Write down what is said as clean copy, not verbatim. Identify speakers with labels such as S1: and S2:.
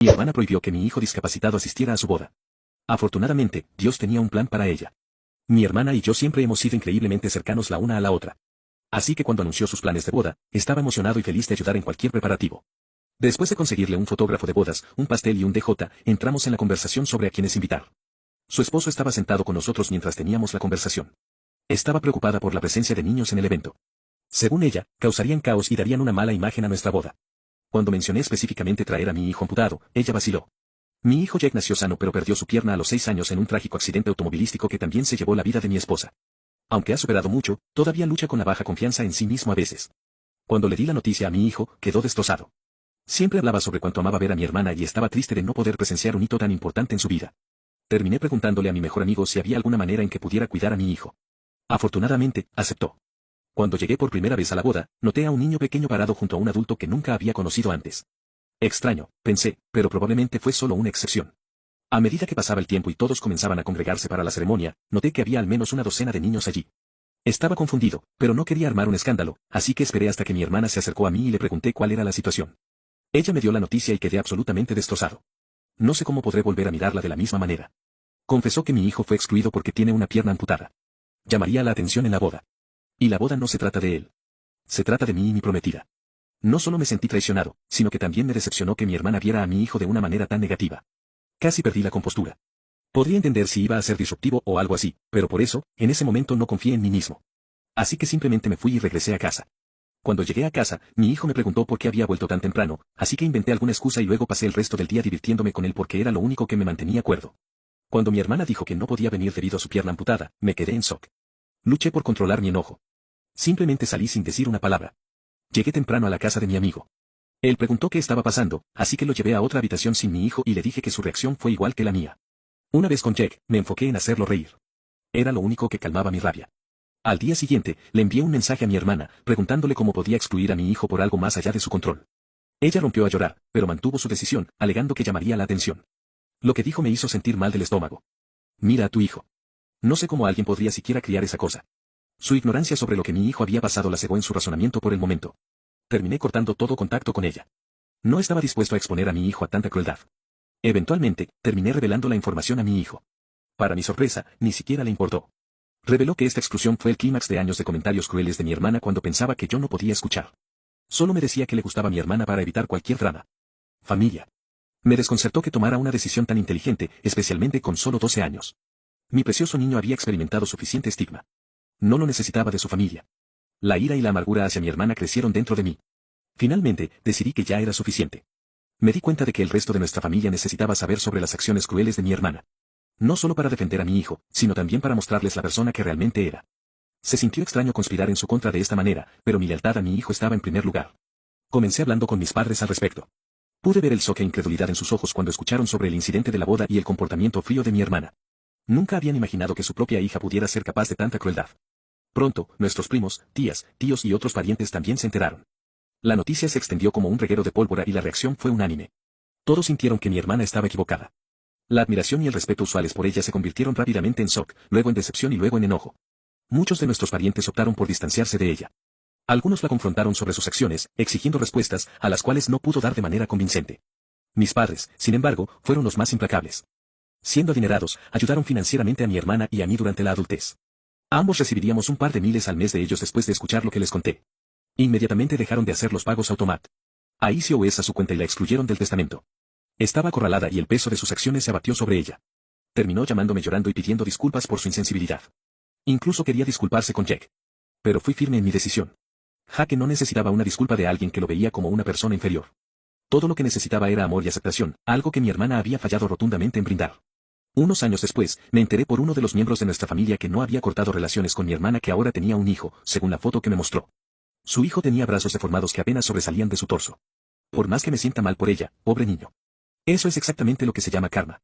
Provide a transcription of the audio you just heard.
S1: Mi hermana prohibió que mi hijo discapacitado asistiera a su boda. Afortunadamente, Dios tenía un plan para ella. Mi hermana y yo siempre hemos sido increíblemente cercanos la una a la otra. Así que cuando anunció sus planes de boda, estaba emocionado y feliz de ayudar en cualquier preparativo. Después de conseguirle un fotógrafo de bodas, un pastel y un DJ, entramos en la conversación sobre a quiénes invitar. Su esposo estaba sentado con nosotros mientras teníamos la conversación. Estaba preocupada por la presencia de niños en el evento. Según ella, causarían caos y darían una mala imagen a nuestra boda. Cuando mencioné específicamente traer a mi hijo amputado, ella vaciló. Mi hijo Jack nació sano pero perdió su pierna a los 6 años en un trágico accidente automovilístico que también se llevó la vida de mi esposa. Aunque ha superado mucho, todavía lucha con la baja confianza en sí mismo a veces. Cuando le di la noticia a mi hijo, quedó destrozado. Siempre hablaba sobre cuánto amaba ver a mi hermana y estaba triste de no poder presenciar un hito tan importante en su vida. Terminé preguntándole a mi mejor amigo si había alguna manera en que pudiera cuidar a mi hijo. Afortunadamente, aceptó. Cuando llegué por primera vez a la boda, noté a un niño pequeño parado junto a un adulto que nunca había conocido antes. Extraño, pensé, pero probablemente fue solo una excepción. A medida que pasaba el tiempo y todos comenzaban a congregarse para la ceremonia, noté que había al menos una docena de niños allí. Estaba confundido, pero no quería armar un escándalo, así que esperé hasta que mi hermana se acercó a mí y le pregunté cuál era la situación. Ella me dio la noticia y quedé absolutamente destrozado. No sé cómo podré volver a mirarla de la misma manera. Confesó que mi hijo fue excluido porque tiene una pierna amputada. Llamaría la atención en la boda. Y la boda no se trata de él. Se trata de mí y mi prometida. No solo me sentí traicionado, sino que también me decepcionó que mi hermana viera a mi hijo de una manera tan negativa. Casi perdí la compostura. Podría entender si iba a ser disruptivo o algo así, pero por eso, en ese momento no confié en mí mismo. Así que simplemente me fui y regresé a casa. Cuando llegué a casa, mi hijo me preguntó por qué había vuelto tan temprano, así que inventé alguna excusa y luego pasé el resto del día divirtiéndome con él porque era lo único que me mantenía cuerdo. Cuando mi hermana dijo que no podía venir debido a su pierna amputada, me quedé en shock. Luché por controlar mi enojo. Simplemente salí sin decir una palabra. Llegué temprano a la casa de mi amigo. Él preguntó qué estaba pasando, así que lo llevé a otra habitación sin mi hijo y le dije que su reacción fue igual que la mía. Una vez con Jack, me enfoqué en hacerlo reír. Era lo único que calmaba mi rabia. Al día siguiente, le envié un mensaje a mi hermana, preguntándole cómo podía excluir a mi hijo por algo más allá de su control. Ella rompió a llorar, pero mantuvo su decisión, alegando que llamaría la atención. Lo que dijo me hizo sentir mal del estómago. Mira a tu hijo. No sé cómo alguien podría siquiera criar esa cosa. Su ignorancia sobre lo que mi hijo había pasado la cegó en su razonamiento por el momento. Terminé cortando todo contacto con ella. No estaba dispuesto a exponer a mi hijo a tanta crueldad. Eventualmente, terminé revelando la información a mi hijo. Para mi sorpresa, ni siquiera le importó. Reveló que esta exclusión fue el clímax de años de comentarios crueles de mi hermana cuando pensaba que yo no podía escuchar. Solo me decía que le gustaba a mi hermana para evitar cualquier drama. Familia. Me desconcertó que tomara una decisión tan inteligente, especialmente con solo 12 años. Mi precioso niño había experimentado suficiente estigma. No lo necesitaba de su familia. La ira y la amargura hacia mi hermana crecieron dentro de mí. Finalmente, decidí que ya era suficiente. Me di cuenta de que el resto de nuestra familia necesitaba saber sobre las acciones crueles de mi hermana. No solo para defender a mi hijo, sino también para mostrarles la persona que realmente era. Se sintió extraño conspirar en su contra de esta manera, pero mi lealtad a mi hijo estaba en primer lugar. Comencé hablando con mis padres al respecto. Pude ver el shock e incredulidad en sus ojos cuando escucharon sobre el incidente de la boda y el comportamiento frío de mi hermana. Nunca habían imaginado que su propia hija pudiera ser capaz de tanta crueldad. Pronto, nuestros primos, tías, tíos y otros parientes también se enteraron. La noticia se extendió como un reguero de pólvora y la reacción fue unánime. Todos sintieron que mi hermana estaba equivocada. La admiración y el respeto usuales por ella se convirtieron rápidamente en shock, luego en decepción y luego en enojo. Muchos de nuestros parientes optaron por distanciarse de ella. Algunos la confrontaron sobre sus acciones, exigiendo respuestas, a las cuales no pudo dar de manera convincente. Mis padres, sin embargo, fueron los más implacables. Siendo adinerados, ayudaron financieramente a mi hermana y a mí durante la adultez. Ambos recibiríamos un par de miles al mes de ellos después de escuchar lo que les conté. Inmediatamente dejaron de hacer los pagos automat. A ICOS a su cuenta y la excluyeron del testamento. Estaba acorralada y el peso de sus acciones se abatió sobre ella. Terminó llamándome llorando y pidiendo disculpas por su insensibilidad. Incluso quería disculparse con Jack. Pero fui firme en mi decisión. Jack no necesitaba una disculpa de alguien que lo veía como una persona inferior. Todo lo que necesitaba era amor y aceptación, algo que mi hermana había fallado rotundamente en brindar. Unos años después, me enteré por uno de los miembros de nuestra familia que no había cortado relaciones con mi hermana que ahora tenía un hijo, según la foto que me mostró. Su hijo tenía brazos deformados que apenas sobresalían de su torso. Por más que me sienta mal por ella, pobre niño. Eso es exactamente lo que se llama karma.